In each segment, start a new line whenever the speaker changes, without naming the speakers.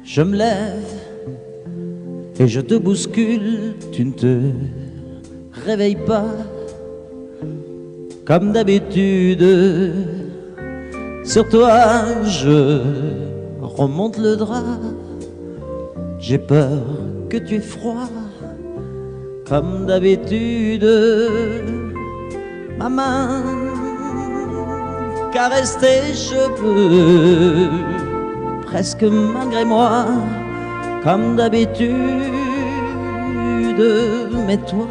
Je me lève et je te bouscule, tu ne te réveilles pas comme d'habitude. Sur toi je remonte le drap, j'ai peur que tu aies froid comme d'habitude. Ma main caresse tes cheveux, presque malgré moi, comme d'habitude. Mais toi,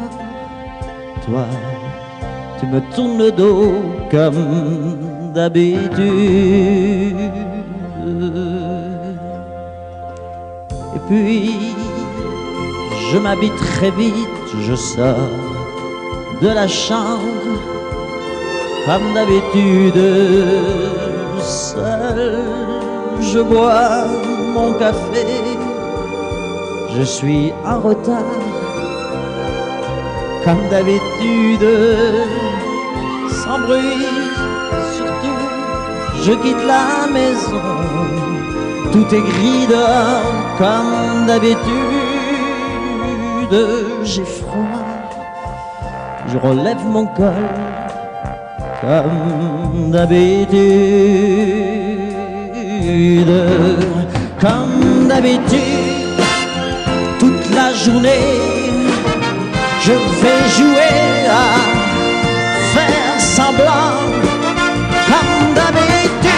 tu me tournes le dos comme d'habitude. Et puis, je m'habille très vite, je sors de la chambre comme d'habitude. Seul, je bois mon café, je suis en retard comme d'habitude. Sans bruit, surtout, je quitte la maison, tout est gris dehors comme d'habitude. J'ai froid, je relève mon col comme d'habitude. Comme d'habitude, toute la journée, je vais jouer à faire semblant. Comme d'habitude,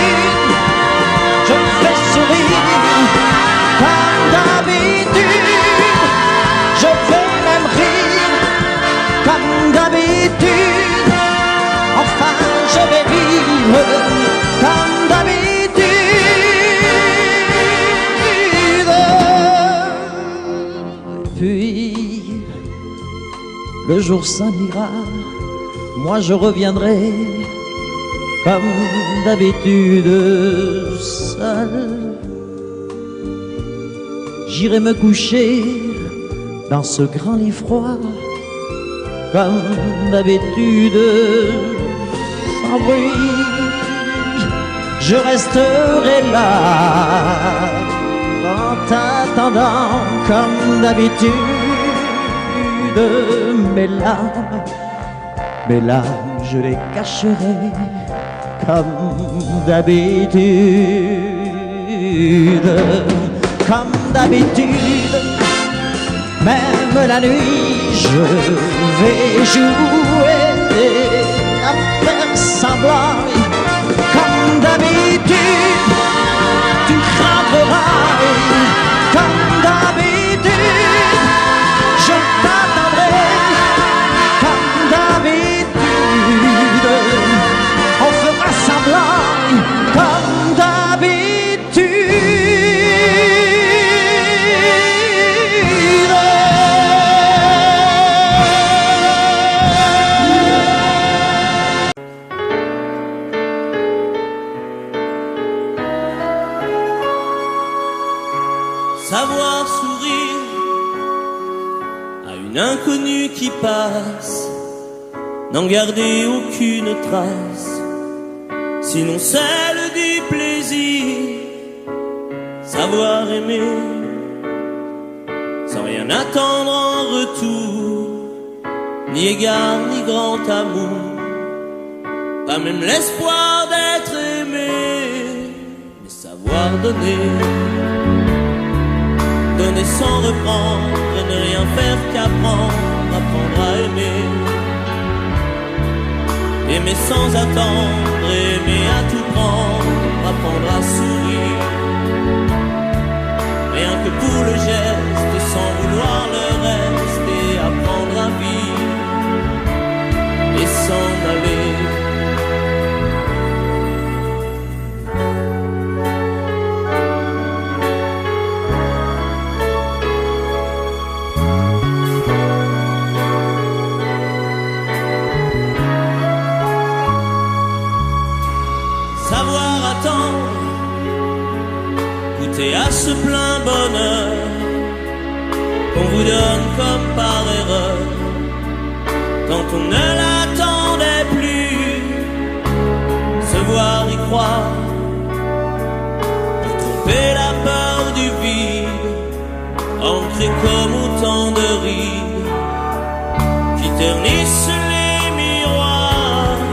je vais sourire. Comme d'habitude, je vais même rire. Comme d'habitude, enfin je vais vivre comme d'habitude. Puis le jour s'en ira, moi je reviendrai comme d'habitude seul. J'irai me coucher dans ce grand lit froid comme d'habitude, sans bruit. Je resterai là en t'attendant comme d'habitude. Mes larmes, je les cacherai comme d'habitude. Comme d'habitude, même la nuit, je vais jouer à faire semblant. Comme d'habitude, tu craindras. Comme d'habitude, je t'attendrai. Comme d'habitude, on fera semblant. Comme d'habitude.
Savoir sourire à une inconnue qui passe, n'en garder aucune trace, sinon celle du plaisir. Savoir aimer sans rien attendre en retour, ni égard ni grand amour, pas même l'espoir d'être aimé, mais savoir donner. Donner sans reprendre, ne rien faire qu'apprendre, apprendre à aimer. Aimer sans attendre, aimer à tout prendre, apprendre à sourire. Rien que pour le geste, sans vouloir le reste, et apprendre à vivre, et s'en aller. Savoir attendre, goûter à ce plein bonheur qu'on vous donne comme par erreur, quand on ne l'attendait plus. Se voir y croire, pour tromper la peur du vide. ancré comme autant de rides qui ternissent les miroirs.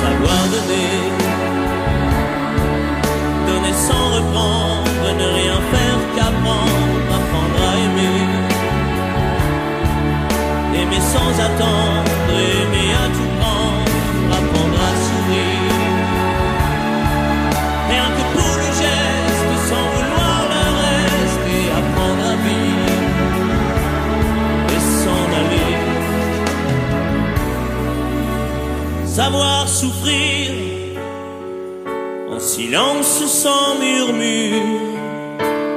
Savoir donner, donner sans reprendre, ne rien faire qu'apprendre, apprendre à aimer, aimer sans attendre, aimer à tout prendre, apprendre à sourire. Rien que pour le geste, sans vouloir le reste, et apprendre à vivre et s'en aller. Savoir souffrir en silence, sans murmure,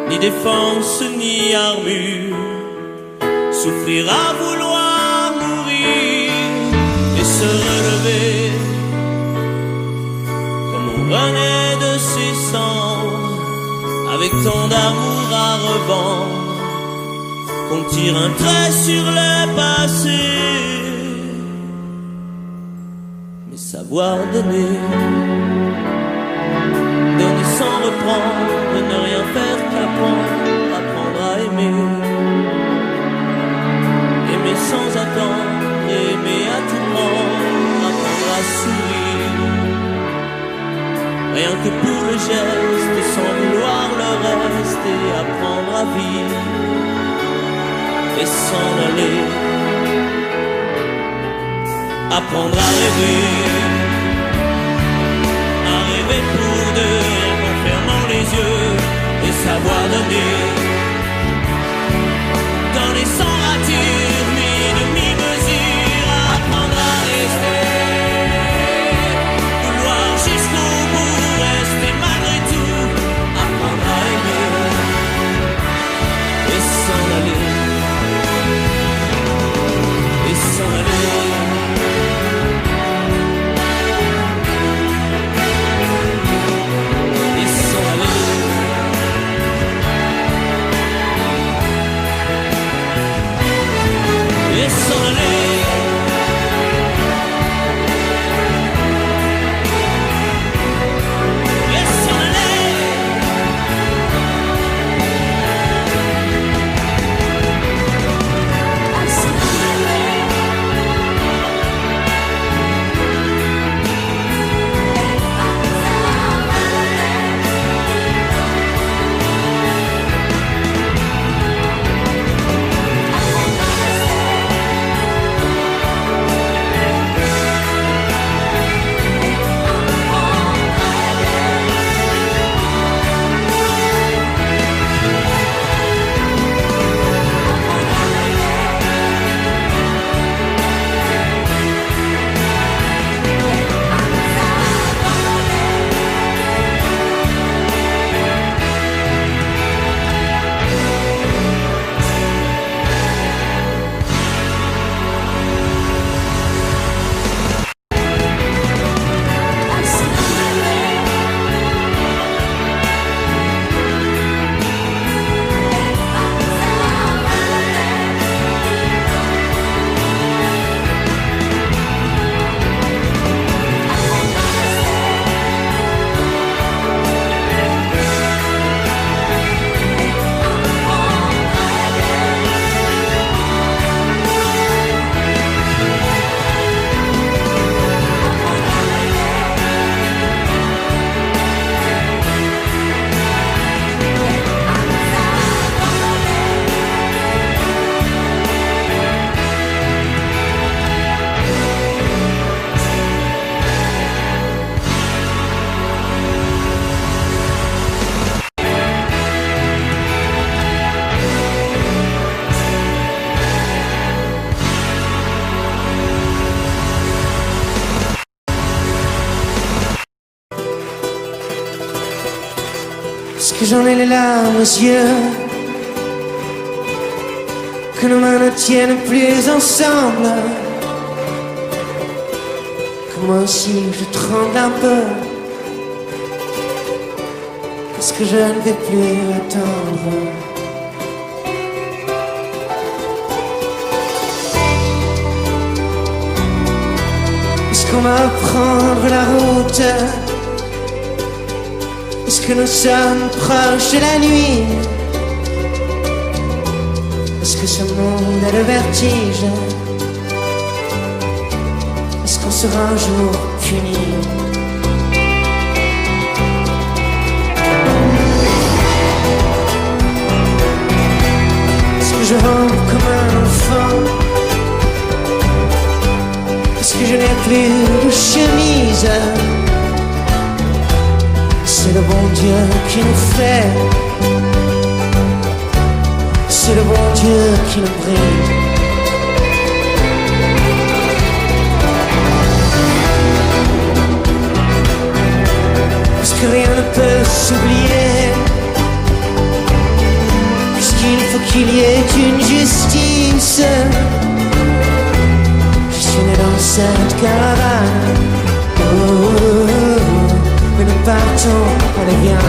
ni défense ni armure. Souffrir à vouloir mourir et se relever comme on renaît de ses cendres, avec tant d'amour à revendre qu'on tire un trait sur le passé. Mais savoir donner, donner sans reprendre, ne rien faire qu'apprendre, apprendre à aimer, aimer sans attendre, aimer à tout prendre, apprendre à sourire. Rien que pour le geste, sans vouloir le reste, et apprendre à vivre et s'en aller. Apprendre à rêver pour deux, en fermant les yeux, et savoir donner, donner sans rature, ni demi-mesure, apprendre à rester, vouloir jusqu'au bout, rester malgré tout, apprendre à aimer, et s'en aller, et s'en aller.
Parce que j'en ai les larmes aux yeux, que nos mains ne tiennent plus ensemble, que moi aussi je tremble un peu, parce que je ne vais plus attendre. Puisqu'on va prendre la route, puisque nous sommes proches de la nuit, Est-ce que ce monde est le vertige? Est-ce qu'on sera un jour fini? Est-ce que je rampe comme un enfant? Est-ce que je n'ai plus de chemise? C'est le bon Dieu qui nous fait, c'est le bon Dieu qui nous brille. Parce que rien ne peut s'oublier, puisqu'il faut qu'il y ait une justice. Je suis né dans cette caravane, mais nous partons, allez viens.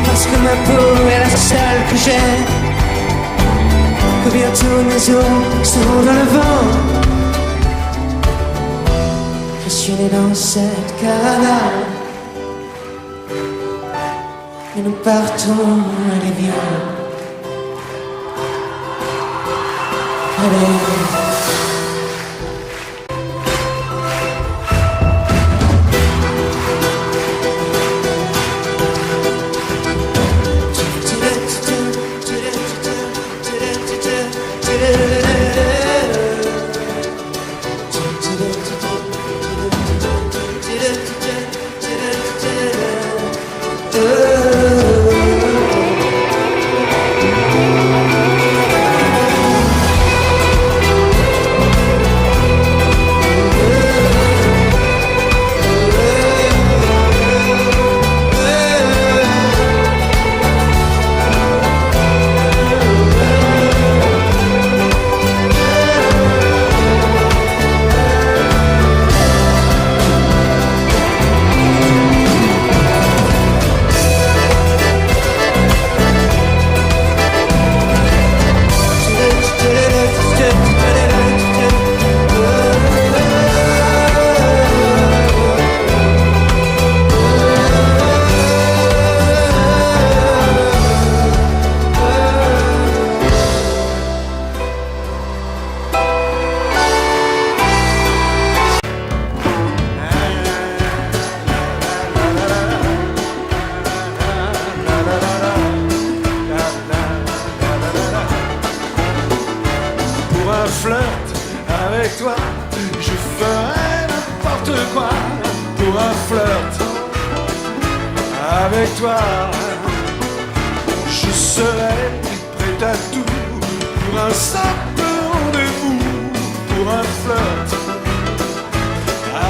Parce que ma peau est la seule que j'ai, que bientôt mes os seront dans le vent. Je suis né dans cette caravane, et nous partons, allez viens. Allez.
Avec toi, je ferai n'importe quoi pour un flirt. Avec toi, je serai prêt à tout pour un simple rendez-vous, pour un flirt.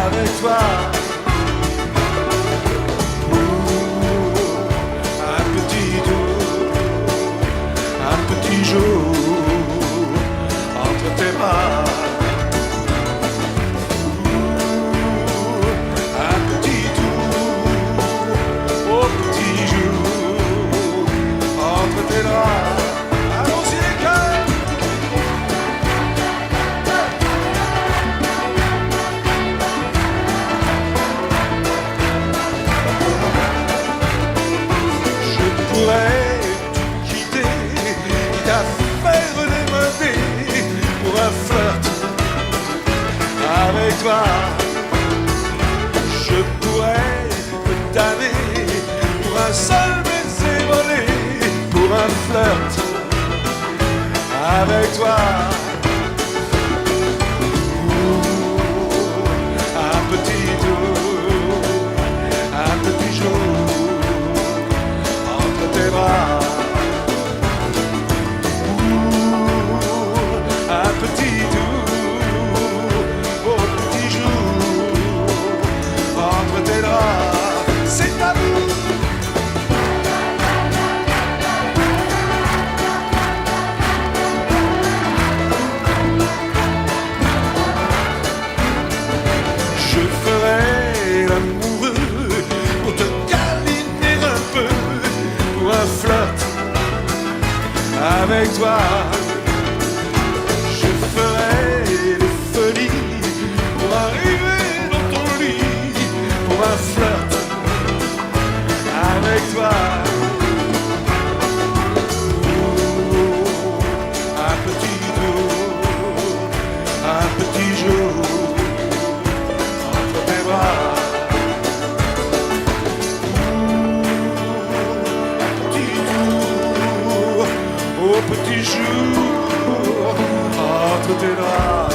Avec toi, un petit doux, un petit jour entre tes bras. Avec toi, je pourrais me damner pour un seul baiser volé, pour un flirt. Avec toi, un petit doux, un petit jour entre tes bras. Un petit doux, beau petit jour entre tes draps, c'est à vous. avec toi. Je ferai des folies pour arriver dans ton lit, pour un flirt avec toi. Un petit jour entre tes bras. Au petit jour entre tes bras.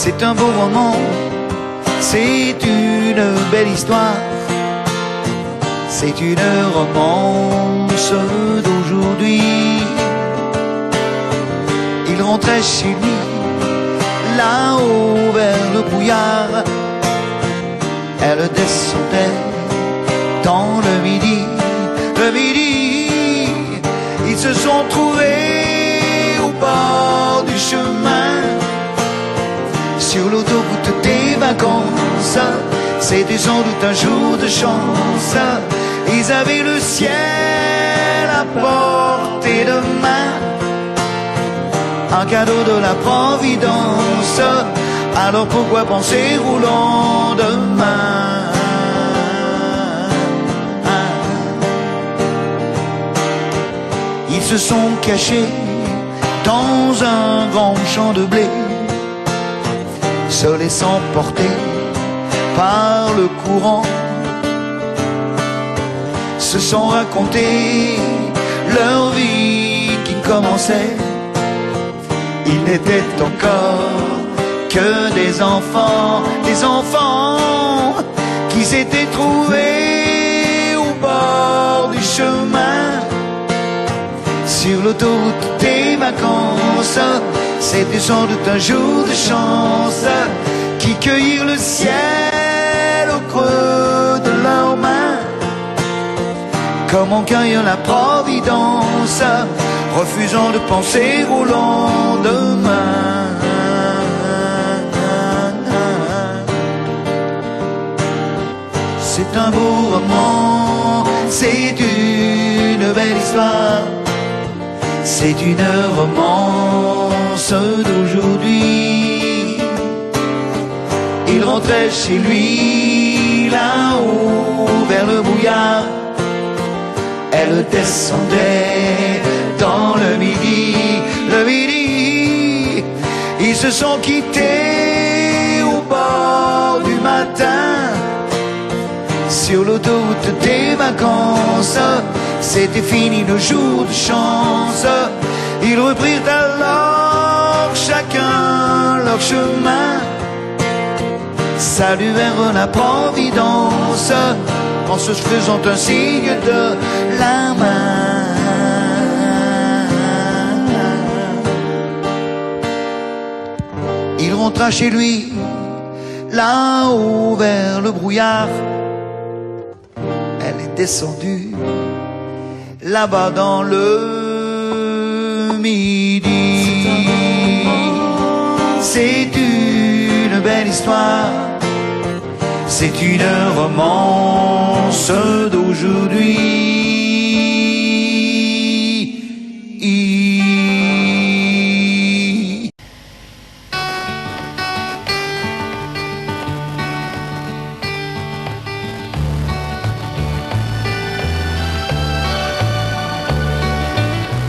C'est un beau roman, c'est une belle histoire, c'est une romance d'aujourd'hui. Il rentrait chez lui, là-haut vers le brouillard. Elle descendait dans le midi. Ils se sont trouvés au bord du chemin. Sur l'autoroute des vacances, c'était sans doute un jour de chance. Ils avaient le ciel à portée de main, un cadeau de la Providence. Alors pourquoi penser au lendemain? Ils se sont cachés dans un grand champ de blé, se laissant porter par le courant, se sont racontés leur vie qui commençait. Ils n'étaient encore que des enfants qui s'étaient trouvés au bord du chemin. Sur l'autoroute des vacances, c'était sans doute un jour de chance, qui cueillirent le ciel au creux de leurs mains, comme on cueille la Providence, refusant de penser au lendemain. C'est un beau roman, c'est une belle histoire, c'est une romance d'aujourd'hui. Il rentrait chez lui, là-haut vers le brouillard. Elle descendait dans le midi. Ils se sont quittés au bord du matin. Sur l'autoroute des vacances, c'était fini le jour de chance. Ils reprirent alors chacun leur chemin, saluèrent la Providence en se faisant un signe de la main. Il rentra chez lui, là-haut vers le brouillard. Elle est descendue là-bas dans le midi. C'est une belle histoire, c'est une romance d'aujourd'hui.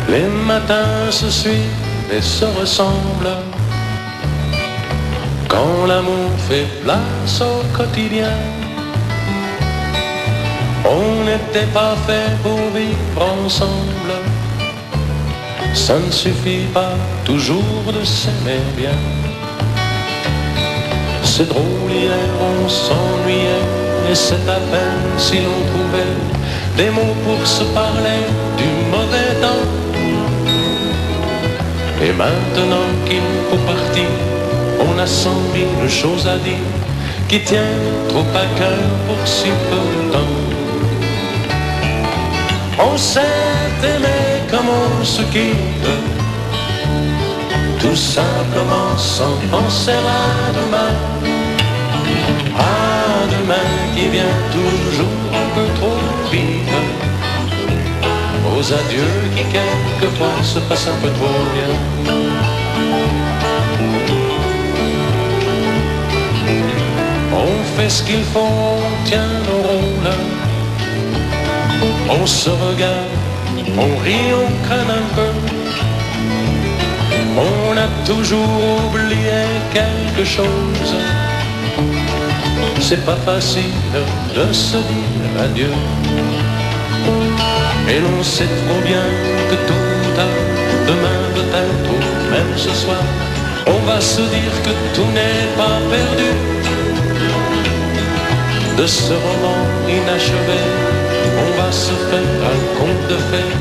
Les matins se suivent et se ressemblent quand l'amour fait place au quotidien. On n'était pas fait pour vivre ensemble, ça ne suffit pas toujours de s'aimer bien. C'est drôle, hier on s'ennuyait, et c'est à peine si l'on trouvait des mots pour se parler du mauvais temps. Et maintenant qu'il faut partir, on a 100 000 choses à dire qui tiennent trop à cœur pour si peu de temps. On s'est aimé comme on se quitte, tout simplement sans penser à demain. À demain qui vient toujours un peu trop vite, aux adieux qui quelquefois se passent un peu trop bien. On fait ce qu'il faut, on tient nos rôles, on se regarde, on rit, on craint un peu. On a toujours oublié quelque chose. C'est pas facile de se dire adieu. Et l'on sait trop bien que tout ou tard, demain peut-être ou même ce soir, on va se dire que tout n'est pas perdu. De ce roman inachevé, on va se faire un conte de fées,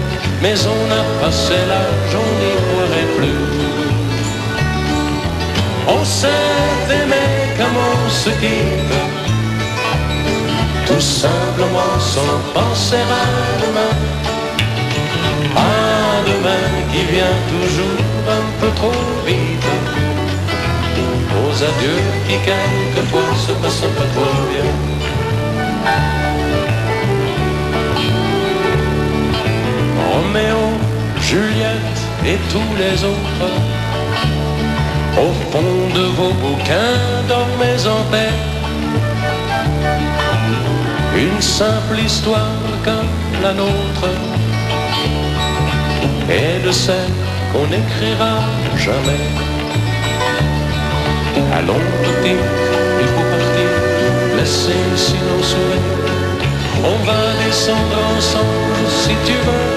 mais on a passé l'âge, on n'y croirait plus. On s'est aimé comme on se quitte, tout simplement sans penser à demain. À demain qui vient toujours un peu trop vite, aux adieux qui quelquefois se passent un peu trop bien. Roméo, Juliette et tous les autres, au fond de vos bouquins, dormez en paix. Une simple histoire comme la nôtre, et de celle qu'on n'écrira jamais. Allons, petit, il faut partir, laisser ici nos souvenirs. On va descendre ensemble si tu veux.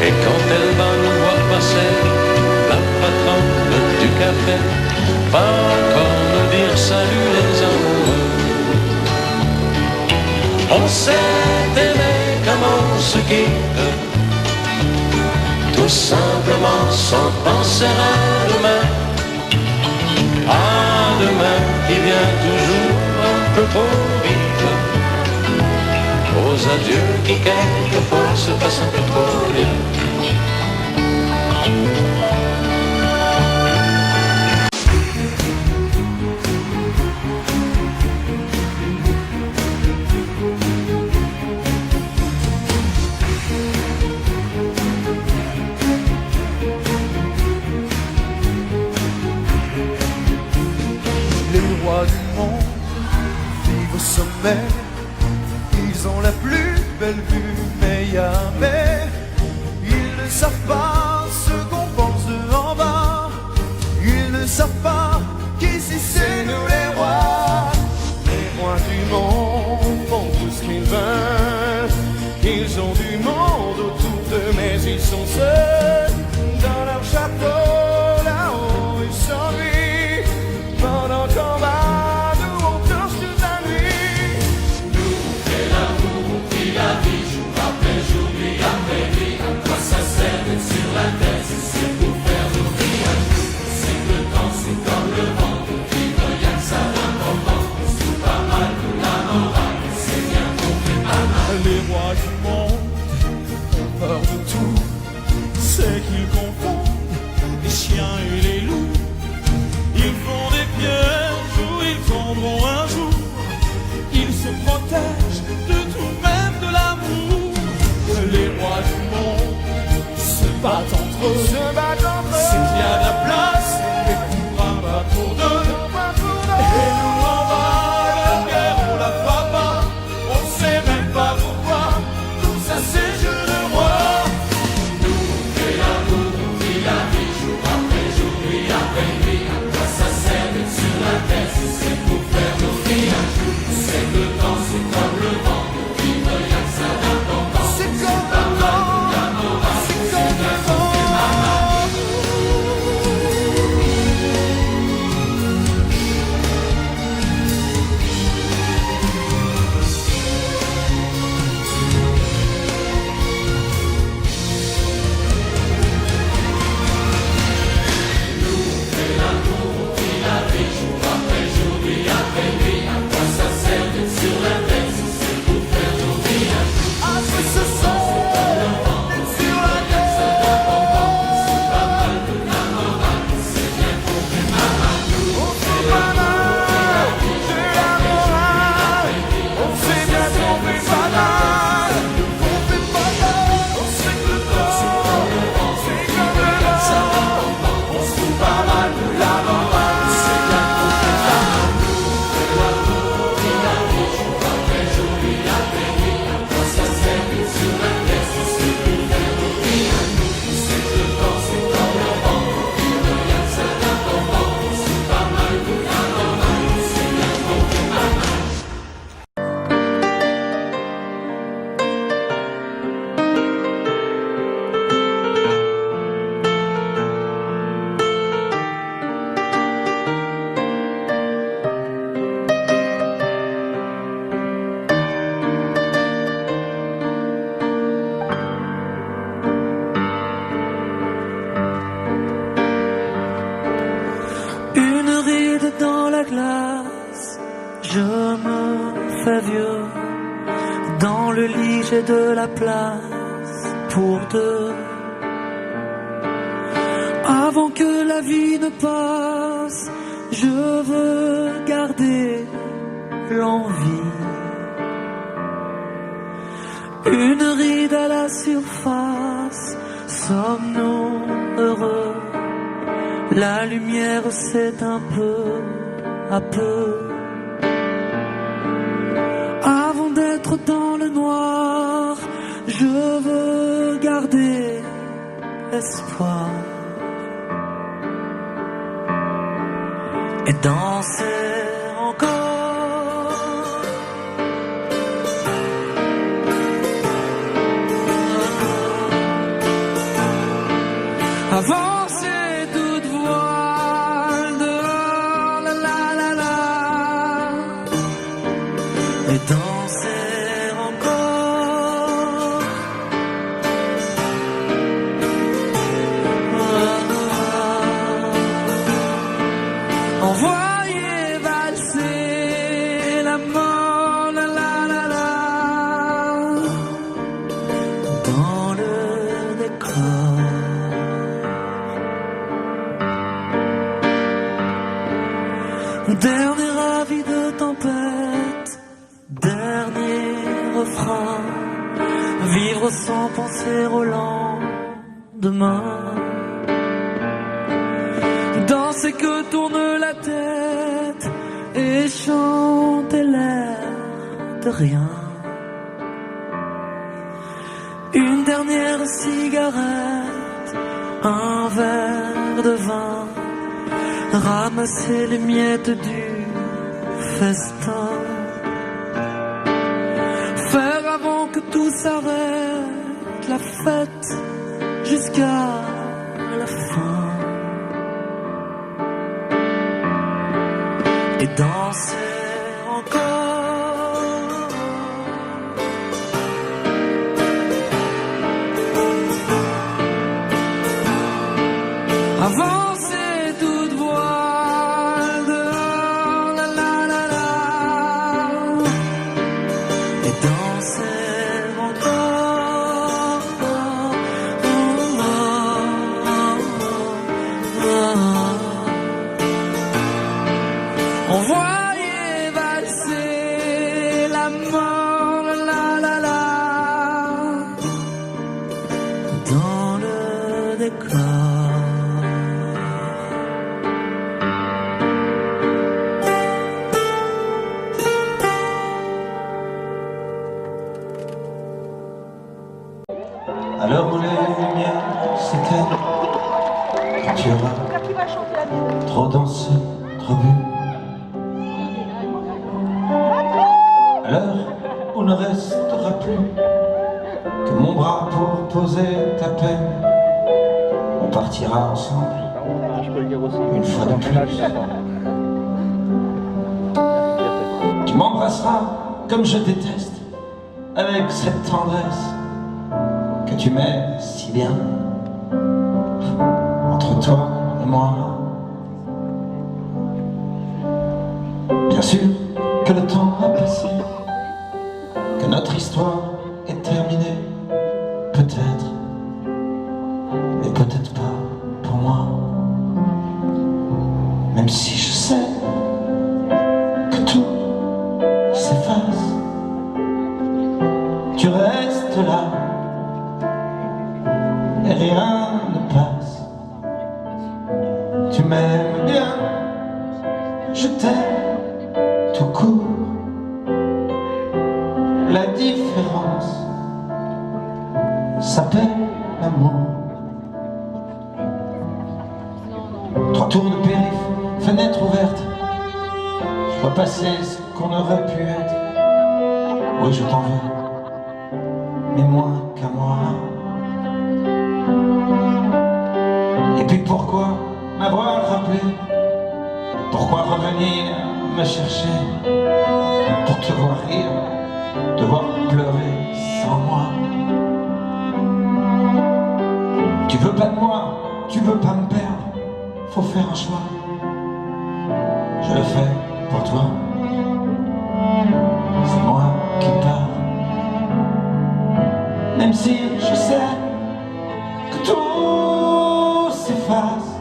Et quand elle va nous voir passer, la patronne du café va encore nous dire salut les amoureux. On s'est aimé comme on se quitte, tout simplement sans penser à demain. À demain qui vient toujours un peu trop vite, aux adieux qui quelquefois se passent un peu trop bien.
Ils ont la plus belle vue, mais jamais ils ne savent pas ce qu'on pense de en bas. Ils ne savent pas qu'ici c'est nous les rois. Les rois du monde font tout ce qu'ils veulent. Ils ont du monde autour d'eux, mais ils sont seuls dans leur château, là-haut ils s'ennuient pendant qu'on va.
Sur la tête, c'est pour faire nos vies à nous. C'est que le temps, c'est comme le vent. Pour vivre, y'a que ça d'important. On se trouve pas mal pour la morale. C'est bien qu'on fait pas mal.
Les rois du monde ont peur de tout. C'est qu'ils confondent les chiens et les loups. Ils font des pièges où ils tomberont un jour. Ils se protègent de tout, même de l'amour. Les rois du monde se battent entre eux, s'il y a de la place, les coups bras pour deux. Et nous en bas, la guerre on la fera pas, on sait même pas pourquoi, tout ça c'est jeu de roi.
Nous on fait l'amour, on vit la vie, jour après jour, nuit après nuit. À quoi ça sert d'être sur la terre si c'est pour faire nos vies un jour. On sait que le temps c'est comme
j'ai de la place pour deux. Avant que la vie ne passe, je veux garder l'envie. Une ride à la surface, sommes-nous heureux? La lumière s'éteint peu à peu. Avant d'être dans le noir, je veux garder espoir. Et danser encore. Avancer toute voile dehors, la la la la. Et danser encore. Envoyer valser la mort, la la la la, dans le décor. Dernier avis de tempête, dernier refrain, vivre sans penser au lendemain. Danser que tourne la tête et chanter l'air de rien. Une dernière cigarette, un verre de vin, ramasser les miettes du festin. Faire avant que tout s'arrête, la fête jusqu'à la fin. Et danser encore. Avancer toute voile dehors, la la la la. Et danser encore. Envoyer valser la mort, la la la, dans le décor.
À l'heure où les lumières s'éteignent, quand tu auras trop dansé, trop bu, à l'heure où ne restera plus que mon bras pour poser ta peine, on partira ensemble, une fois de plus. Tu m'embrasseras comme je déteste, avec cette tendresse que tu mets si bien entre toi et moi. Bien sûr que le temps a passé, que notre histoire est terminée, peut-être, mais peut-être pas pour moi. Même si je sais que tout s'efface, tu restes là et rien ne passe. Tu m'aimes bien, je t'aime tout court. La différence s'appelle l'amour. Trois tours de périph', fenêtre ouverte, je vois passer ce qu'on aurait pu être. Oui, je t'en veux, mais moins qu'à moi. Et puis pourquoi m'avoir rappelé? Pourquoi revenir me chercher? Pour te voir rire, te voir pleurer sans moi. Tu veux pas de moi, tu veux pas me perdre, faut faire un choix. Je le fais pour toi, c'est moi qui pars. Même si je sais que tout s'efface,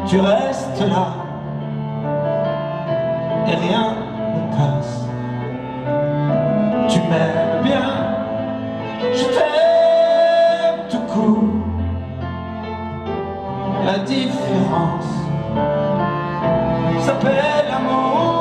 tu restes là et rien ne passe. Tu m'aimes bien, je t'aime tout court. La différence s'appelle l'amour.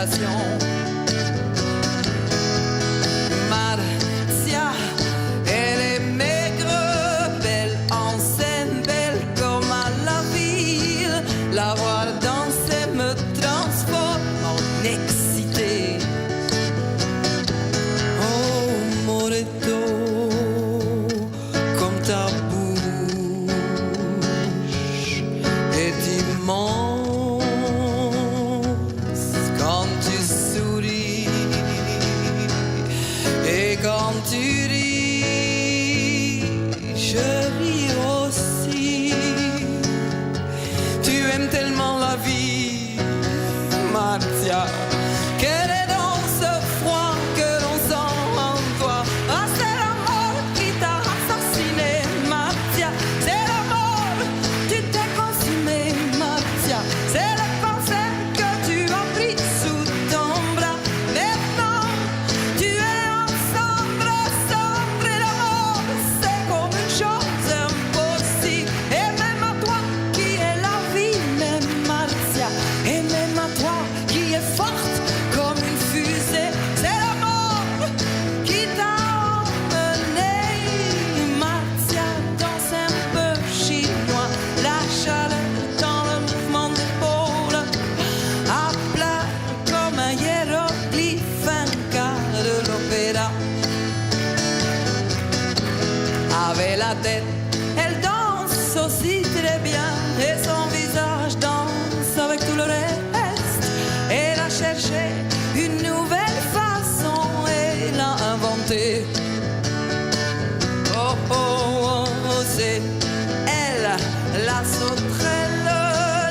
révélation. Marcia, elle est maigre, belle en scène, belle comme à la ville. La voir danser me transforme en excité. Oh, Moreto, comme ta bouche est immense quand tu souris et quand tu ris, je ris aussi. Tu aimes tellement la vie, Marcia, qu'elle est dans ce froid que l'on sent en toi. Ah, c'est la mort qui t'a assassiné, Marcia. C'est la mort, tu t'es consumé, Marcia. C'est le cancer que tu as pris sous ton bras. Maintenant, tu es en sombre, sombre, et la mort, c'est comme une chose impossible. Et même à toi qui est la vie, même Marcia, et même à toi qui est forte comme une fusée, c'est la mort qui t'a emmené. Marcia danse un peu chinois, la chaleur dans le mouvement d'épaule, à plat comme un hiéroglyphe, un quart de l'opéra. Avec la tête, elle danse aussi très bien, et son visage danse avec tout le reste. Elle a cherché une nouvelle façon, et l'a inventée. Oh, oh, oh, c'est elle, la sauterelle,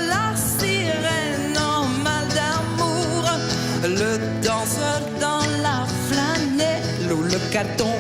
la sirène en mal d'amour, le danseur dans la flanelle ou le carton.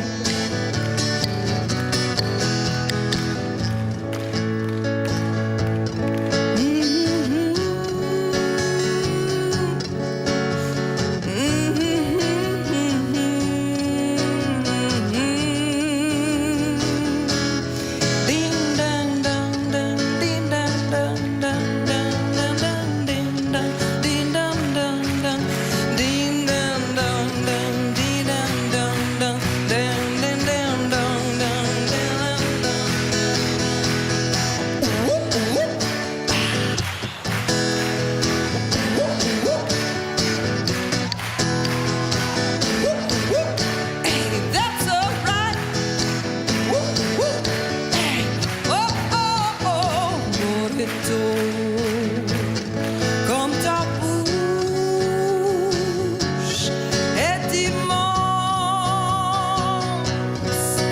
Comme ta bouche est immense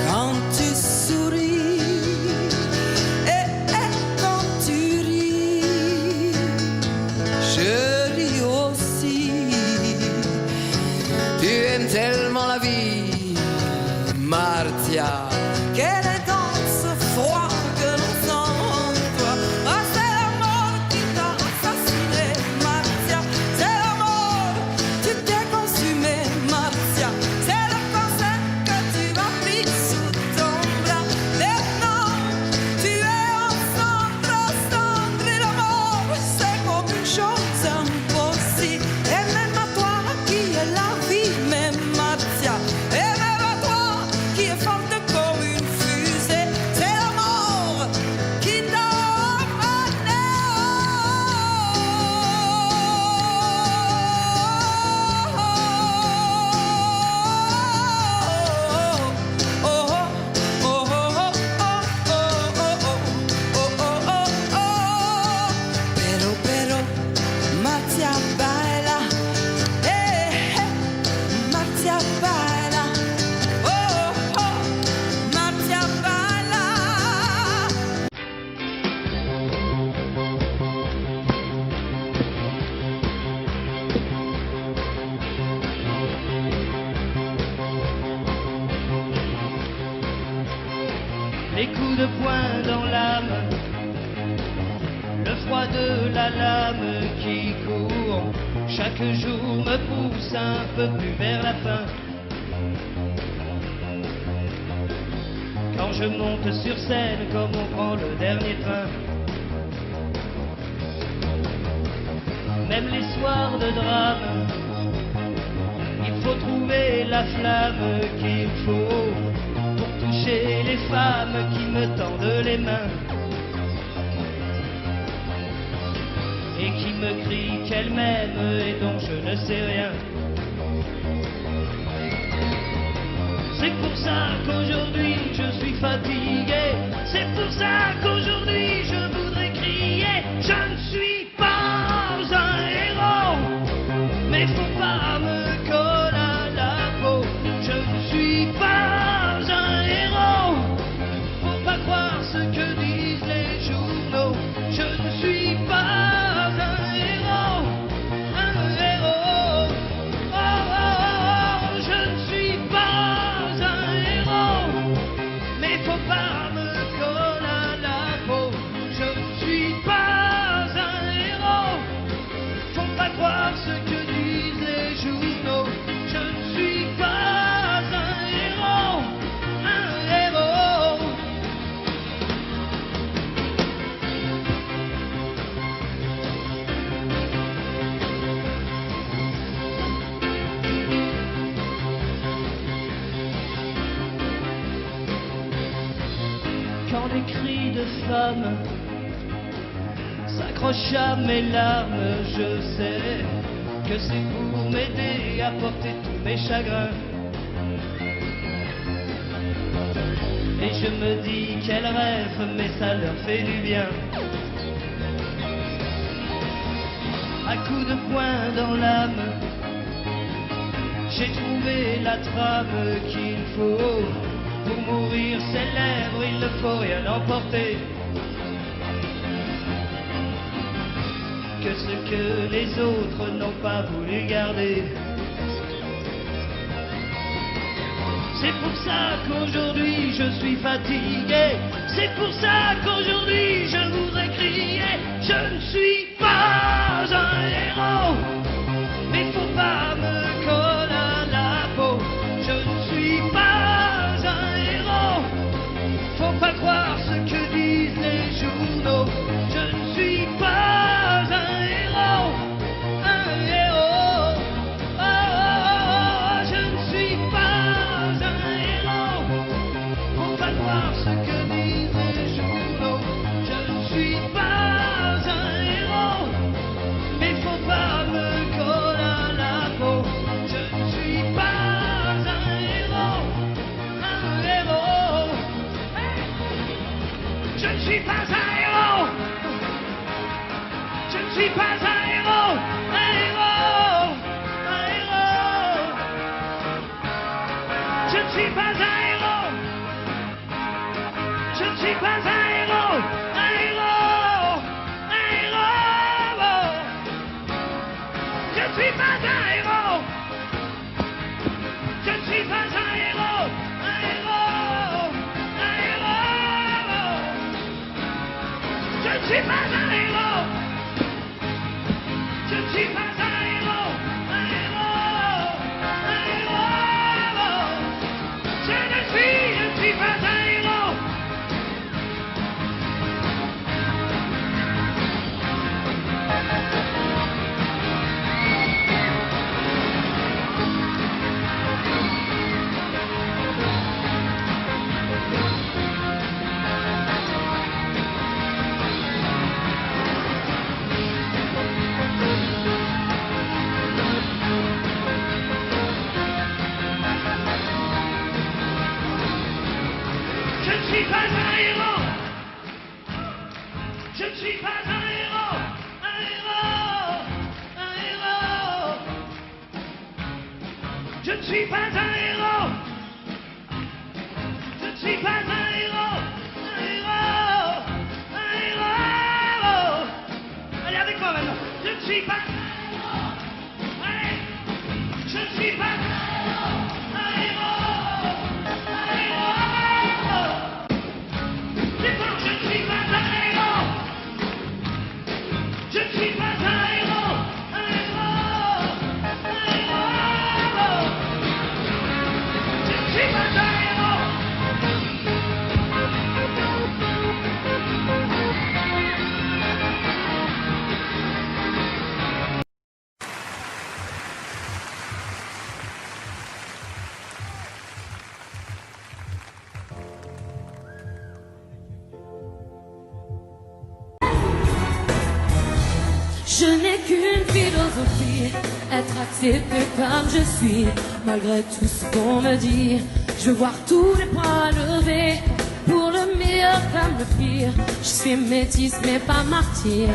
quand tu souris et quand tu ris, je ris aussi. Tu aimes tellement la vie, Marcia, qu'elle est dans ce froid que l'on sent en toi. Ah, c'est la mort qui t'a assassiné, Marcia. C'est la mort, tu t'es consumé, Marcia. C'est le cancer que tu as pris sous ton bras. Maintenant, tu es en cendre, cendre, et la mort, c'est comme une chose impossible. Et même à toi qui est la vie, même Marcia, et même à toi qui est forte comme une fusée, c'est la mort qui t'a emmené. Oh, oh, oh, oh, oh, oh, oh. Pero, Marcia baila, Marcia baila, oh, oh, Marcia baila.
Les coups de poing dans l'âme, le froid de la lame qui court, chaque jour me pousse un peu plus vers la fin. Quand je monte sur scène comme on prend le dernier train, même les soirs de drame, faut trouver la flamme qu'il faut pour toucher les femmes qui me tendent les mains et qui me crient qu'elles m'aiment et dont je ne sais rien. C'est pour ça qu'aujourd'hui je suis fatigué. C'est pour ça qu'aujourd'hui je voudrais crier. Je ne suis pas un héros, mais faut pas me coller à la peau. Je ne suis pas un héros, faut pas croire ce que disent les journaux. Je ne suis pas un héros, un héros. Oh, oh, oh, je ne suis pas un héros, mais faut pas me coller à la peau. Je ne suis pas un héros, faut pas croire ce que disent les journaux. Je ne suis pas un héros, un héros. Quand les cris de femmes s'accrochent à mes larmes, je sais que c'est pour m'aider à porter tous mes chagrins. Et je me dis qu'elles rêvent, mais ça leur fait du bien. À coups de poing dans l'âme, j'ai trouvé la trame qu'il faut. Pour mourir célèbre, il ne faut rien emporter que ce que les autres n'ont pas voulu garder. C'est pour ça qu'aujourd'hui je suis fatigué. C'est pour ça qu'aujourd'hui je voudrais crier. Je ne suis pas un héros, mais faut pas me coller à la peau. Je ne suis pas un héros, faut pas croire ce que disent les journaux. Je ne suis pas un héros, un héros. Oh, oh, oh, je ne suis pas un héros, faut pas croire ce que disent les journaux. Je ne suis pas un héros, mais faut pas me coller à la peau. Je ne suis pas un héros, un héros. Je ne suis pas un héros. Je ne suis pas un héros, un héros, un héros. Je ne suis pas un héros. Je ne suis pas un héros, un héros, un héros. Je ne suis pas un héros. Je ne suis pas un héros, un héros, un héros. Je ne suis pas un héros. Je ne suis pas un héros, un héros, un héros. Je ne suis pas un héros. Je ne suis pas un héros. Je ne suis pas un héros, un héros, un héros. Je ne suis pas un héros. Je ne suis pas un héros, un héros, un héros. Allez avec moi maintenant. Je ne suis pas un héros. Allez. Je ne suis pas un héros, un héros, un héros. C'est bon, je ne suis pas un héros. Je ne suis pas un héros, un héros, un héros. Je ne suis pas un héros.
Je n'ai qu'une philosophie, être accepté comme je suis, malgré tout ce qu'on me dit. Je veux voir tous les points levés, pour le meilleur comme le pire. Je suis métisse mais pas martyr,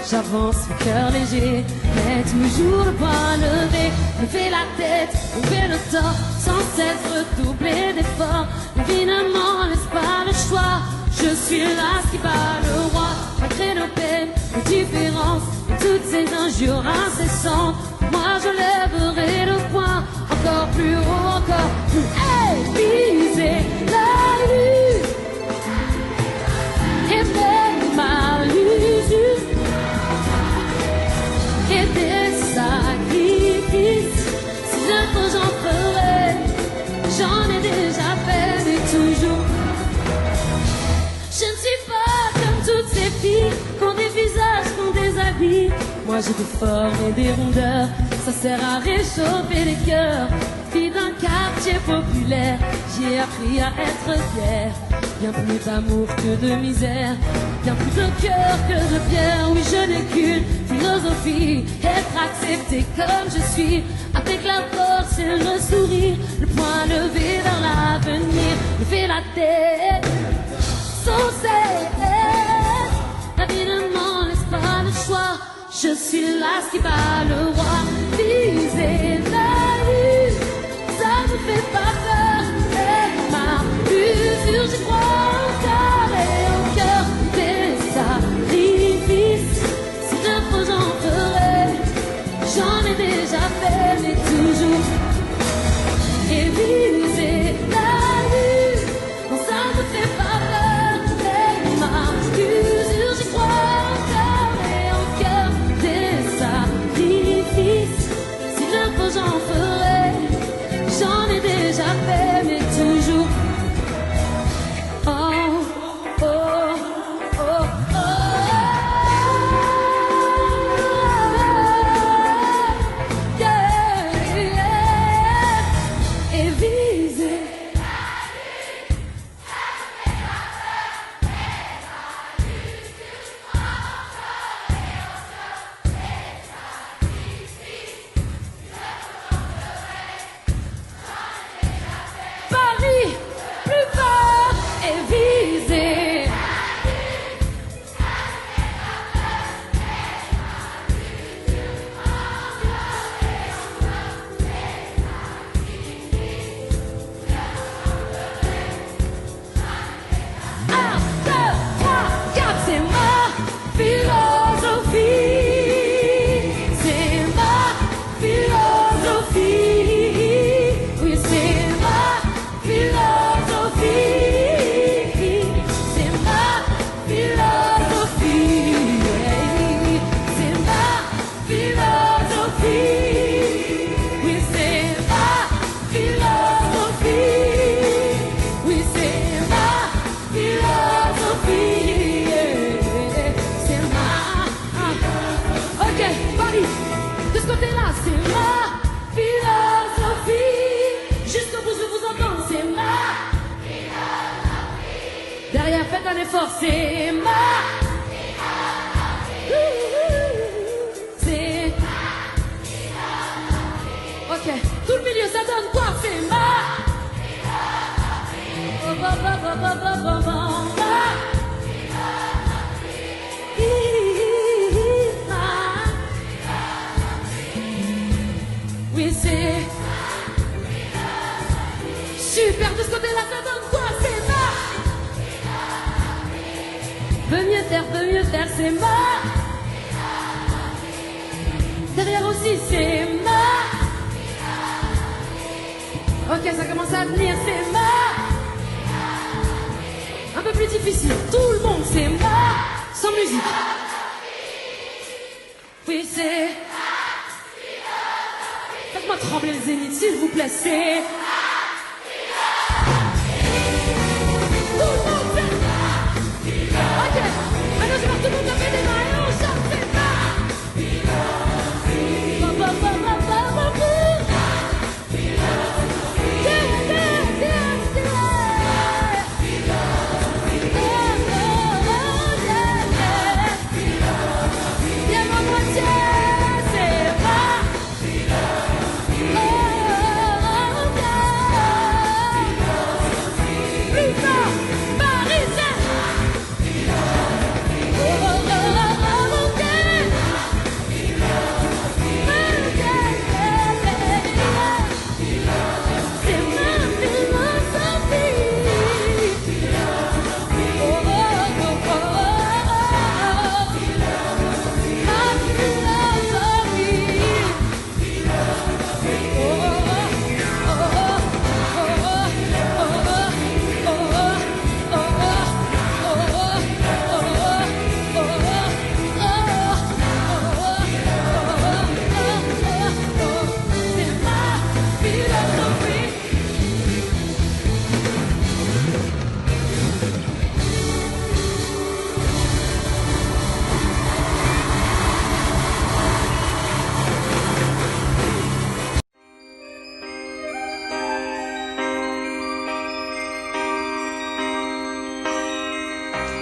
j'avance le cœur léger, mais toujours le poing levé. Lever la tête, lever le torse, sans cesse redoubler d'efforts. La vie ne m'en laisse pas le choix, je suis là qui bat le roi. Malgré nos peines, nos différences, et toutes ces injures incessantes, moi je lèverai le poing, encore plus haut, encore plus aiguisé. La lutte et même ma l'usure et des sacrifices. Si je peux, j'en ferai, j'en ai déjà fait, mais toujours. Je ne suis pas comme toutes ces filles qui ont des visages, qui ont des habits. Moi j'ai des formes et des rondeurs, ça sert à réchauffer les cœurs. Fille d'un quartier populaire, j'ai appris à être fière. Bien plus d'amour que de misère, bien plus de cœur que de pierre. Oui, je n'ai qu'une philosophie, être accepté comme je suis, avec la force et le sourire, le poing levé vers l'avenir. Lever la tête sans cesse, la vie ne m'en laisse pas le choix. Je suis là qui bat le roi, viser la lune, ça ne fait pas peur. Et ma usure, j'y crois encore et au cœur des sacrifices. Si je faut, j'en ferai, j'en ai déjà fait, mais toujours. Et viser la lune, non, ça ne fait pas peur. Et ma usure, j'y crois encore et au cœur des sacrifices. Si je faut, j'en ferai, j'en ai déjà fait, mais toujours. Oh, oh, oh, oh. Yeah, yeah. Et viser. Paris, plus fort et viser. Un, deux, trois, quatre, c'est ma philosophie. C'est ma philosophie. Oui, c'est ma philosophie. C'est ma philosophie. C'est ma philosophie. Oui, c'est ma philosophie. Oui, c'est ma philosophie. C'est ma. Ok, Paris, de ce côté-là, c'est ma philosophie. Jusqu'au bout, je vous entends, c'est ma philosophie. Derrière, faites un effort, c'est ma philosophie. C'est ok, tout le milieu, ça donne quoi? C'est ma oui, c'est super. De ce côté-là, ça donne quoi? C'est ma veut mieux faire, c'est ma. Derrière aussi, c'est ma. Ok, ça commence à venir, c'est ma. Un peu plus difficile, tout le monde, c'est ma. Sans musique. Oui, c'est. Faites-moi trembler le zénith, s'il vous plaît, c'est. Tout le monde fait. Ok, maintenant je vais voir tout le monde lever des mains et on chante, c'est ma. Yeah.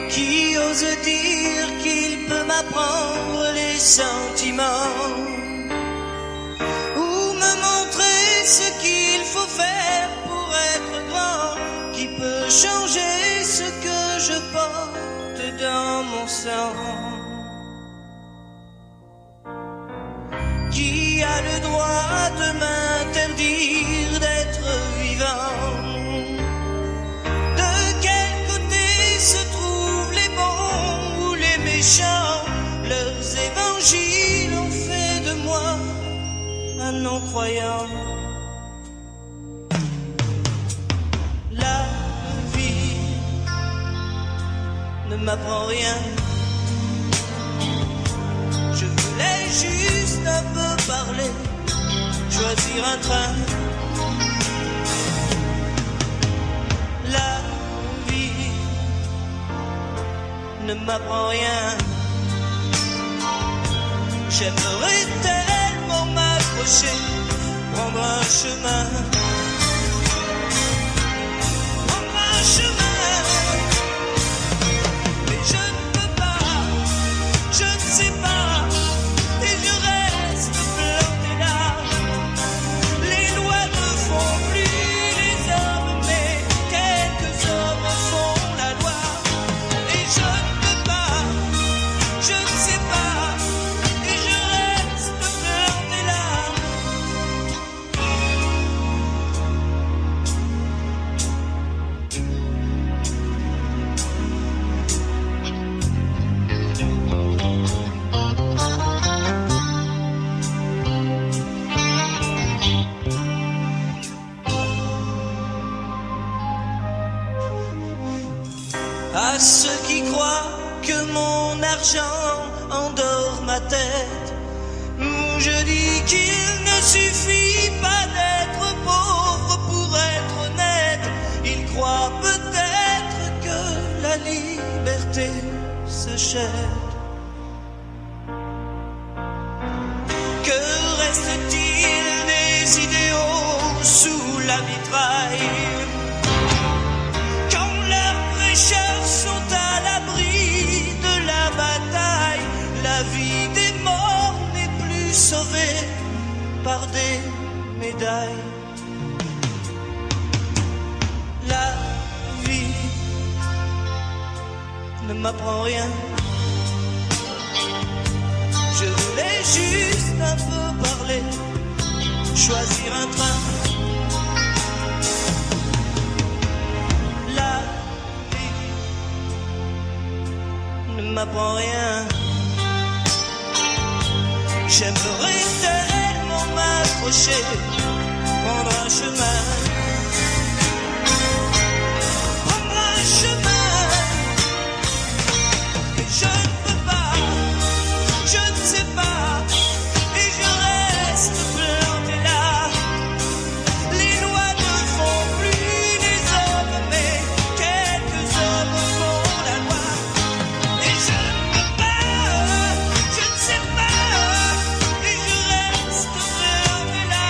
qui ose dire qu'il peut m'apprendre les sentiments, ou me montrer ce qu'il faut faire pour être grand, qui peut changer ce que je porte dans mon sang, qui a le droit de m'interdire d'être vivant. De quel côté se trouvent les bons ou les méchants? Leurs évangiles ont fait de moi un non-croyant. La vie ne m'apprend rien. Je voulais juste un peu parler, choisir un train. La vie ne m'apprend rien. J'aimerais tellement m'approcher, prendre un chemin, prendre un chemin, mais je ne peux pas, je ne sais pas, et je reste planté là. Les lois ne font plus les hommes, mais quelques hommes font la loi, et je ne peux pas, je ne sais pas, et je reste planté là. À ceux qui croient que mon argent endort ma tête, je dis qu'il ne suffit pas d'être pauvre pour être honnête. Ils croient peut-être que la liberté s'achète. Que reste-t-il des idéaux sous la mitraille? Quand leurs prêcheurs sont à l'abri de la bataille, la vie des morts n'est plus sauvée par des médailles. La vie ne m'apprend rien. Je voulais juste un peu parler, choisir un train. La vie ne m'apprend rien. J'aimerais tellement m'approcher, prendre un chemin, prendre un chemin, mais je ne peux pas, je ne sais pas, et je reste planté là. Les lois ne font plus les hommes, mais quelques hommes font la loi, et je ne peux pas, je ne sais pas, et je reste planté là.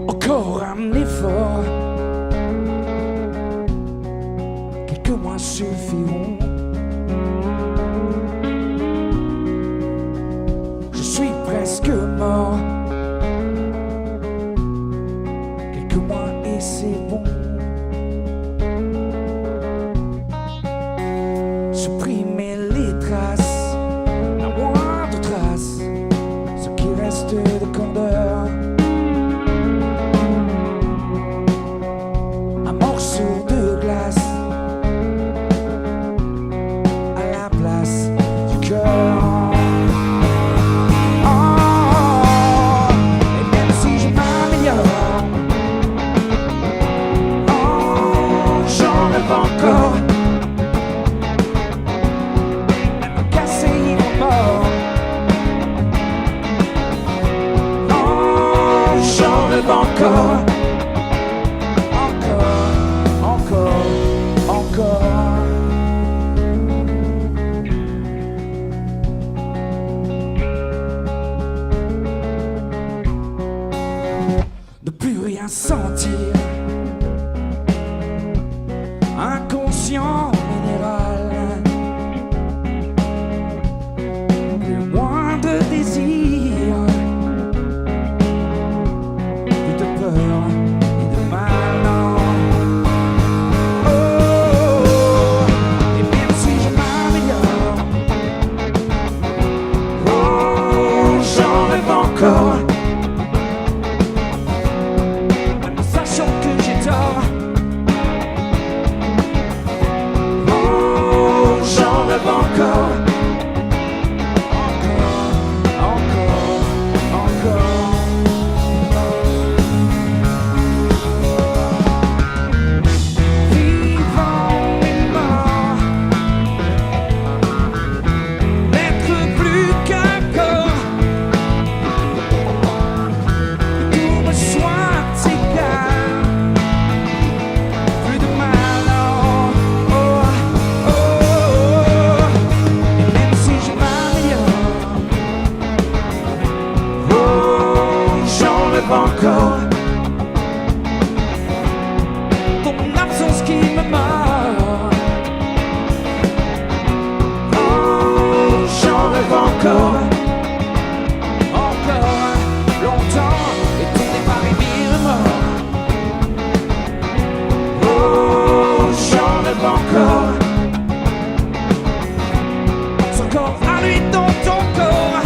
Encore un effort, quelques mois suffiront. Je suis presque mort, quelques mois et c'est bon. Supprimer les traces, la moindre trace un sentir inconscient minéral. Le moindre désir, plus de peur et de mal, non. Oh, et même si je m'améliore, oh, j'en rêve encore. Encore, vivant et mort, n'être plus qu'un corps, tout me soit égal, plus de mal, non. Encore ton absence qui me mord. Oh, j'en rêve encore longtemps, et ton départ et mes remords. Oh, j'en rêve encore. Son corps à lui dans ton corps.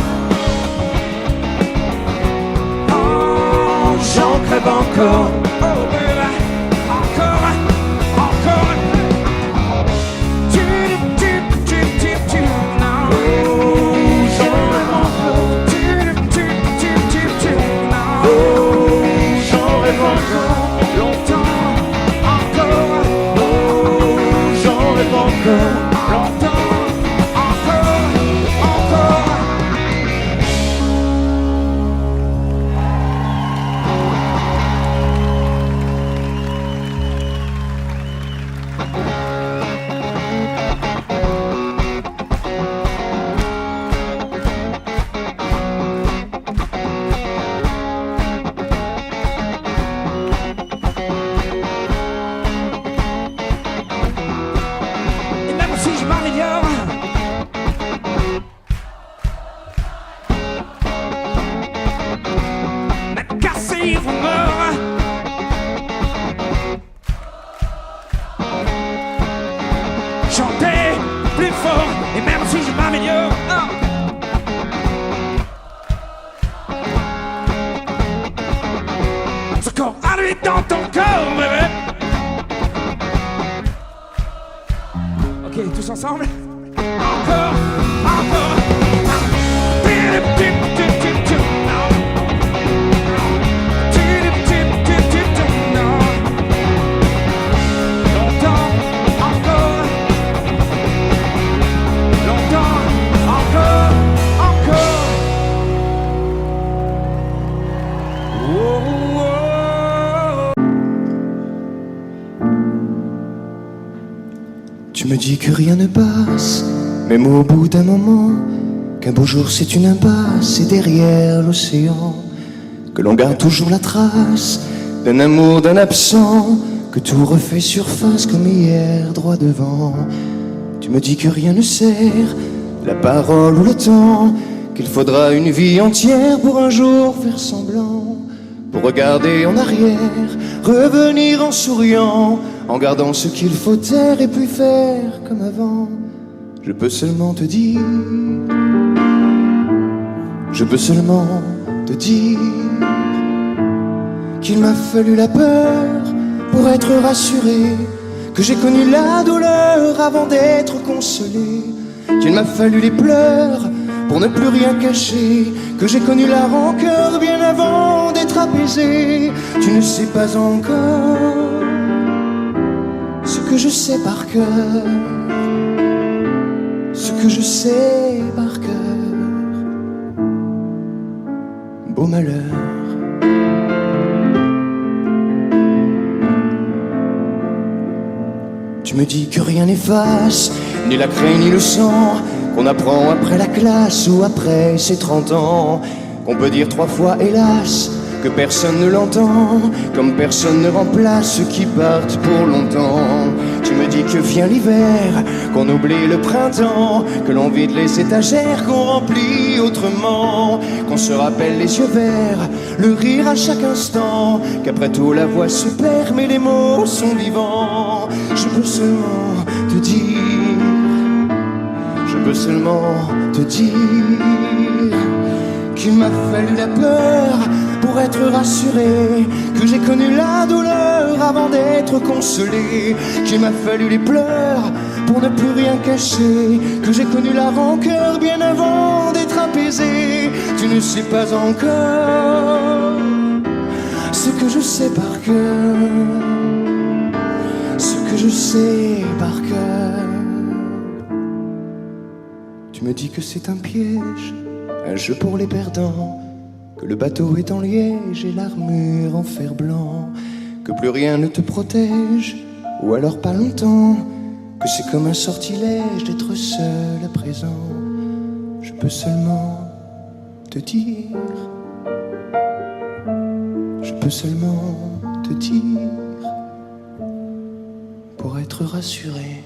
J'en crève encore, oh baby, encore. Non. Oh, j'en rêve encore. Non. Oh, j'en rêve encore, longtemps, encore. Oh, j'en rêve encore, longtemps, encore. Et même si je m'améliore, m'a cassé vos morts. Chanter plus fort, et même si je m'améliore, ce corps à lui dans ton corps, bébé. Ok, tous ensemble. Encore.
Tu me dis que rien ne passe, même au bout d'un moment, qu'un beau jour c'est une impasse et derrière l'océan, que l'on garde toujours la trace d'un amour, d'un absent, que tout refait surface comme hier droit devant. Tu me dis que rien ne sert, la parole ou le temps, qu'il faudra une vie entière pour un jour faire semblant, pour regarder en arrière, revenir en souriant, en gardant ce qu'il faut taire et puis faire comme avant. Je peux seulement te dire, je peux seulement te dire qu'il m'a fallu la peur pour être rassuré, que j'ai connu la douleur avant d'être consolé, qu'il m'a fallu les pleurs pour ne plus rien cacher, que j'ai connu la rancœur bien avant d'être apaisé. Tu ne sais pas encore ce que je sais par cœur, ce que je sais par cœur. Beau malheur. Tu me dis que rien n'efface, ni la craie ni le sang, qu'on apprend après la classe ou après ses 30 ans, qu'on peut dire 3 fois hélas que personne ne l'entend, comme personne ne remplace ceux qui partent pour longtemps. Tu me dis que vient l'hiver, qu'on oublie le printemps, que l'on vide les étagères, qu'on remplit autrement, qu'on se rappelle les yeux verts, le rire à chaque instant, qu'après tout la voix se perd, mais les mots sont vivants. Je peux seulement te dire, je peux seulement te dire qu'il m'a fallu la peur pour être rassuré, que j'ai connu la douleur avant d'être consolé, qu'il m'a fallu les pleurs pour ne plus rien cacher, que j'ai connu la rancœur bien avant d'être apaisé. Tu ne sais pas encore ce que je sais par cœur, ce que je sais par cœur. Tu me dis que c'est un piège, un jeu pour les perdants, que le bateau est en liège et l'armure en fer blanc, que plus rien ne te protège, ou alors pas longtemps, que c'est comme un sortilège d'être seul à présent. Je peux seulement te dire, je peux seulement te dire, pour être rassuré,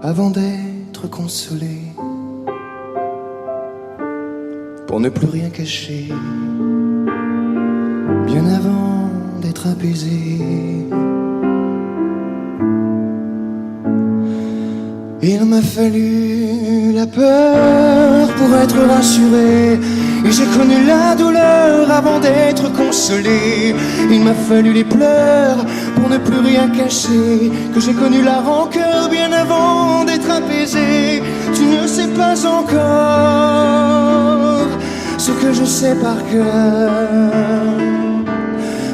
avant d'être consolé, pour ne plus rien cacher, bien avant d'être apaisé. Il m'a fallu la peur pour être rassuré, et j'ai connu la douleur avant d'être consolé. Il m'a fallu les pleurs pour ne plus rien cacher, que j'ai connu la rancœur bien avant d'être apaisé. Tu ne sais pas encore ce que je sais par cœur,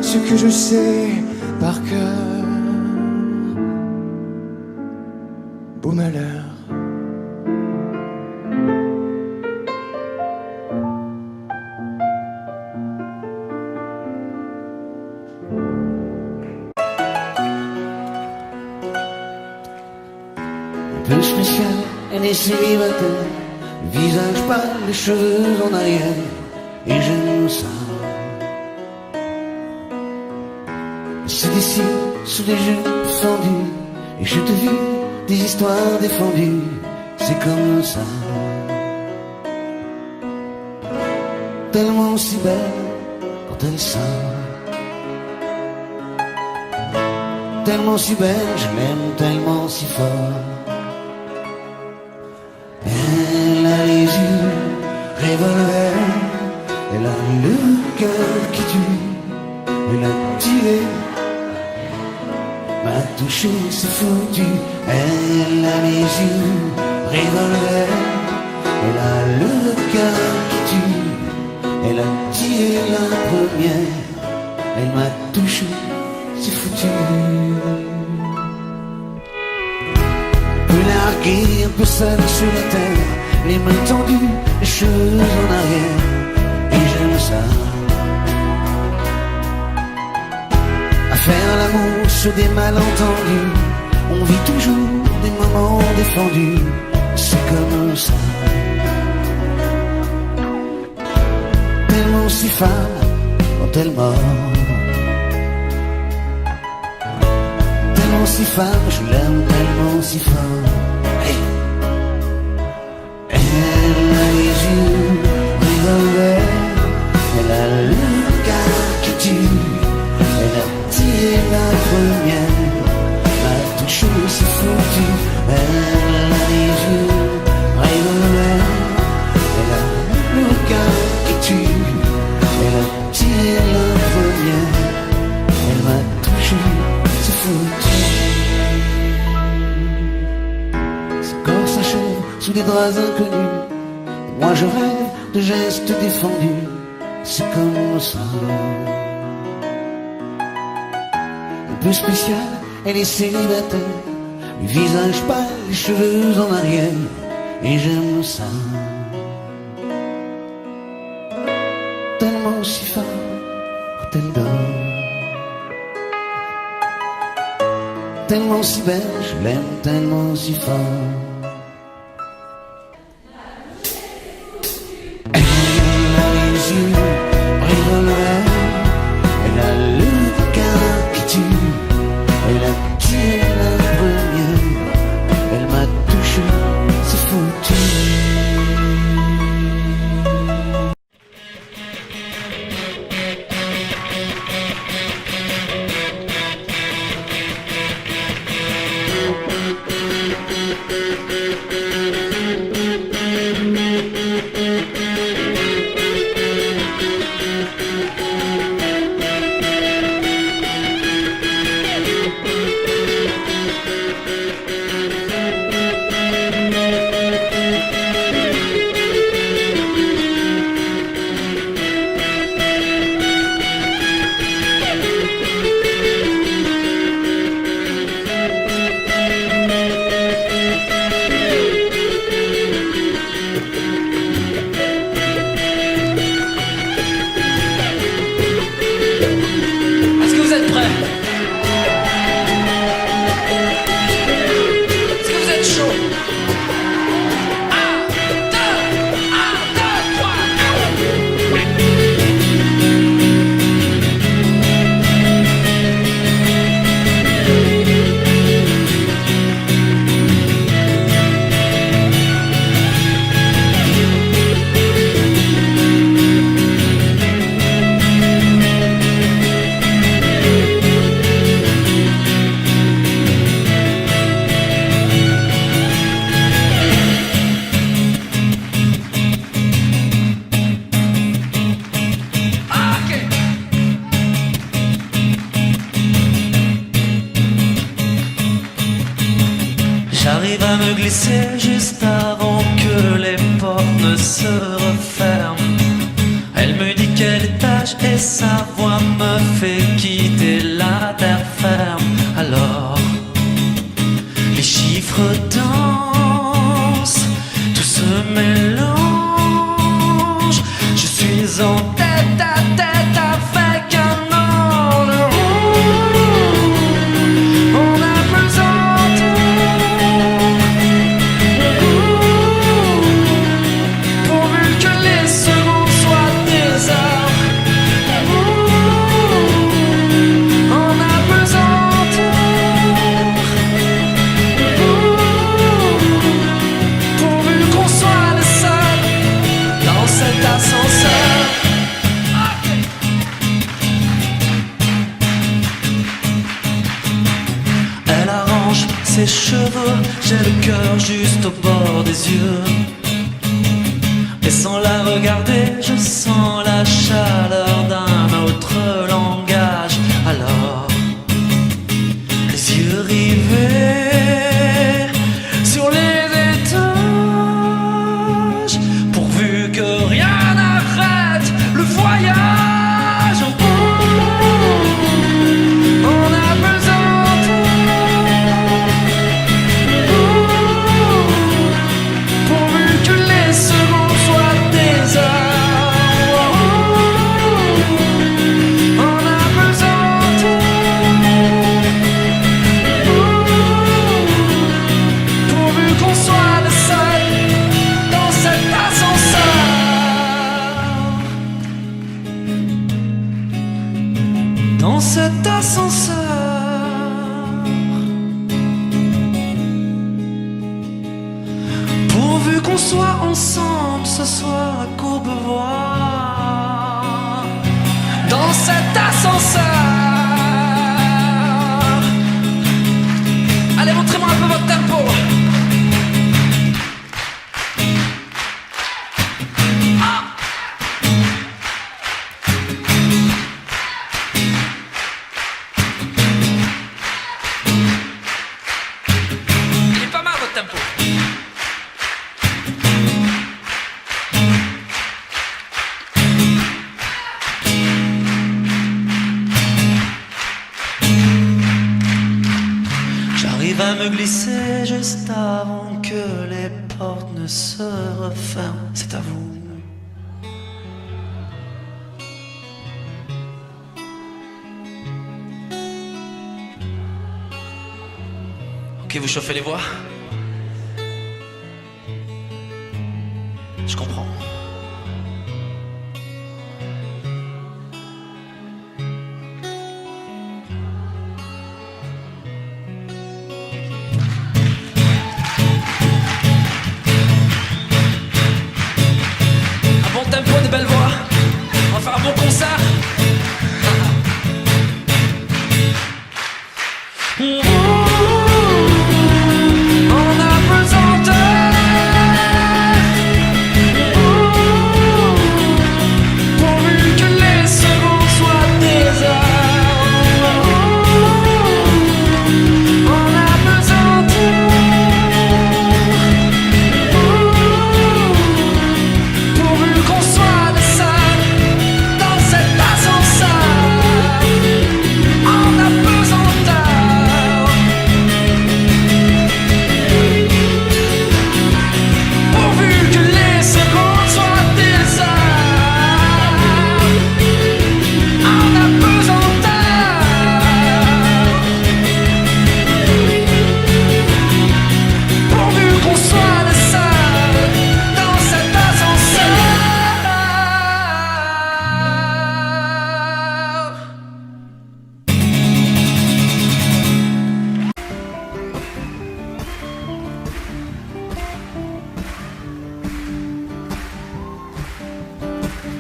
ce que je sais par cœur. Beau malheur.
Un peu spécial, elle est célibataire, le visage pâle, les cheveux en arrière, et j'aime ça. C'est d'ici, sous les jupes fendues, et je te vis des histoires défendues, c'est comme ça. Tellement si belle quand elle sort, tellement si belle, je l'aime tellement si fort. Elle a les yeux revolver, elle a le cœur qui tue, elle a tiré, m'a touché, c'est foutu. Elle a les yeux revolver, elle a le cœur qui tue, elle a tiré la première, elle m'a touché, c'est foutu. Peu larguée, un peu seule sur la terre, les mains tendues, les cheveux en arrière, et j'aime ça. À faire l'amour sur des malentendus, on vit toujours des moments défendus, c'est comme ça. Tellement si femme quand elle mord, tellement si femme, je l'aime tellement si fort. Hey. Elle a les yeux revolver, elle a le cœur qui tue, elle a tiré la première, m'a touché, c'est foutu. Elle a les yeux revolver, elle a le cœur qui tue, elle a tiré la première, elle m'a touché, c'est foutu. Son corps s'achève sous des draps inconnus, et moi je rêve de gestes défendus, c'est comme ça. Un peu spécial, elle est célibataire, le visage pâle, les cheveux en arrière, et j'aime ça. Tellement si fort quand elle dort, tellement si belle, je l'aime tellement si fort. Elle a les yeux
me glisser juste avant que les portes ne se referment. Elle me dit quel étage et sa voix me fait quitter la terre ferme. Alors, les chiffres dansent, tout se mélange. Je suis en tête à tête avec un ange. On a besoin pourvu que les secondes soient des heures. On a besoin pourvu qu'on soit les seuls dans cet ascenseur. Elle arrange ses cheveux, j'ai le cœur juste au bord des yeux. Et sans la regarder, je sens la chaleur d'un autre langage. Alors, les yeux rivés sur les étages, pourvu que rien n'arrête le voyage. On a besoin pourvu que les secondes soient des heures. On a besoin pourvu qu'on soit le seul dans cet ascenseur. Dans cet ascenseur. Pourvu qu'on soit ensemble ce soir à Courbevoie. Dans cet ascenseur. Allez, montrez-moi un peu votre tempo. Il est pas mal votre tempo. J'arrive à me glisser juste avant que les portes ne se referment. C'est à vous. Ok, vous chauffez les voix. Je comprends. Un bon tempo, des belles voix. On va faire un bon concert. On a besoin pourvu que les secondes soient des heures. On a besoin pourvu qu'on soit les seuls dans cet ascenseur. On a besoin pourvu que les secondes soient des heures. On a besoin pourvu qu'on soit les seuls dans cet ascenseur.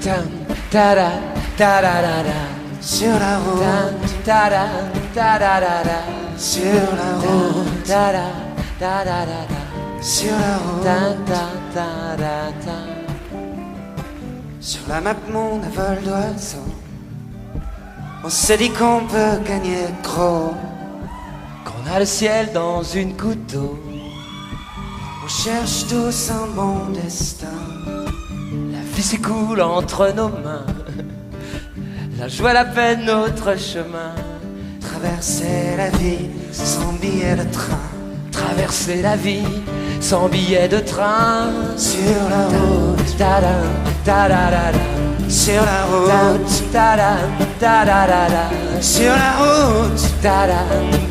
Tan, ta-da, ta-da-da-da. Sur la route, ta-da, ta-da-da-da. Sur la route, ta-da, ta-da-da-da. Sur la route, ta-da-da-da. Sur la map, mon vol d'oiseau. On s'est dit qu'on peut gagner gros, qu'on a le ciel dans une goutte d'eau. On cherche tous un bon destin.
La vie s'écoule entre nos mains. La joie, la peine, notre chemin.
Traverser la vie sans billet de train.
Traverser la vie sans billet de train.
Sur la route,
ta-da, ta-da-da-da.
sur la route,
Ta-da, ta-da-da-da.
sur la route,
Ta-da,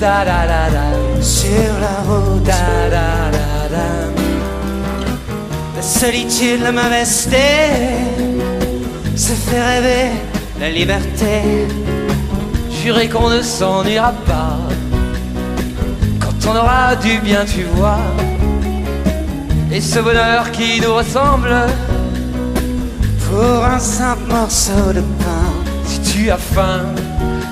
ta-da-da-da.
sur la route.
Ta-da-da-da.
La solitude, la mauvaise idée, se fait rêver la liberté.
Jurez qu'on ne s'ennuiera pas quand on aura du bien, tu vois. Et ce bonheur qui nous ressemble,
pour un simple morceau de pain.
si tu as faim,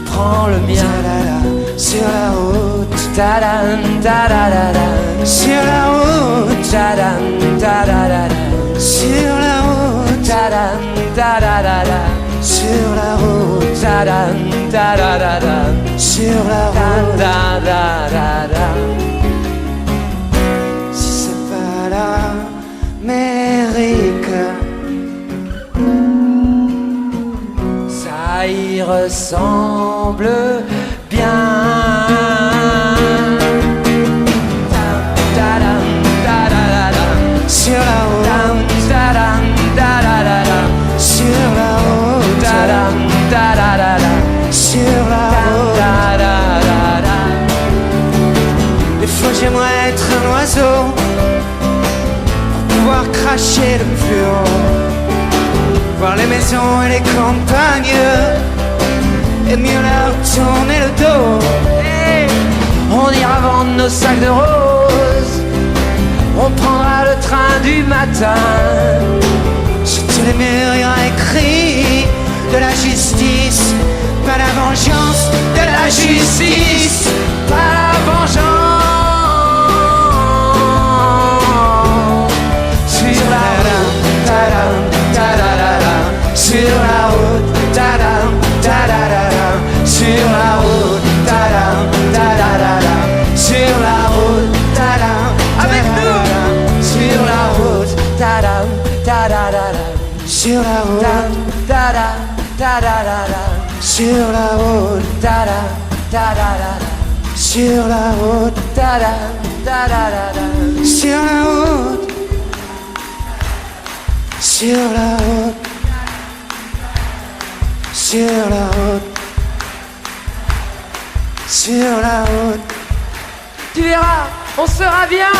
prends le mien.
Ta-da-da, sur la route,
Ta-da, ta-da-da-da.
sur la route,
Ta-da, ta-da-da-da.
sur la route,
Ta-da, ta-da-da-da.
sur la route,
Ta-da, ta-da-da-da.
sur la route.
Ta-da-da-da-da.
Si c'est pas l'Amérique,
Ça y ressemble bien. Ta-da, ta-da-da-da.
sur la route,
Ta-da, ta-da-da-da.
sur la route,
Ta-da, ta-da-da-da.
sur la route.
Ta-da-da-da.
Des fois j'aimerais être un oiseau pour pouvoir cracher le plus haut, voir les maisons et les campagnes et mieux leur tourner le dos.
Hey, on ira vendre nos sacs de roses. On prendra le train du matin.
Sur tous les murs il y aura écrit de la justice, pas la vengeance, de la justice, pas la vengeance. Sur la route, ta-dam, ta-da-da-da. Sur la route, ta-dam, ta-da-da-da. Sur la route, ta-dam, ta-da-da-da. Sur la route, ta-dam, avec nous. Sur la route,
Ta-da, ta-da-da-da.
sur la route,
Ta-da, ta-da-da-da.
sur la route,
Ta-da, ta-da-da-da.
sur la route,
Ta-da, ta-da-da-da.
sur la route, sur la route, sur la route, sur la route.
Tu verras, on sera bien.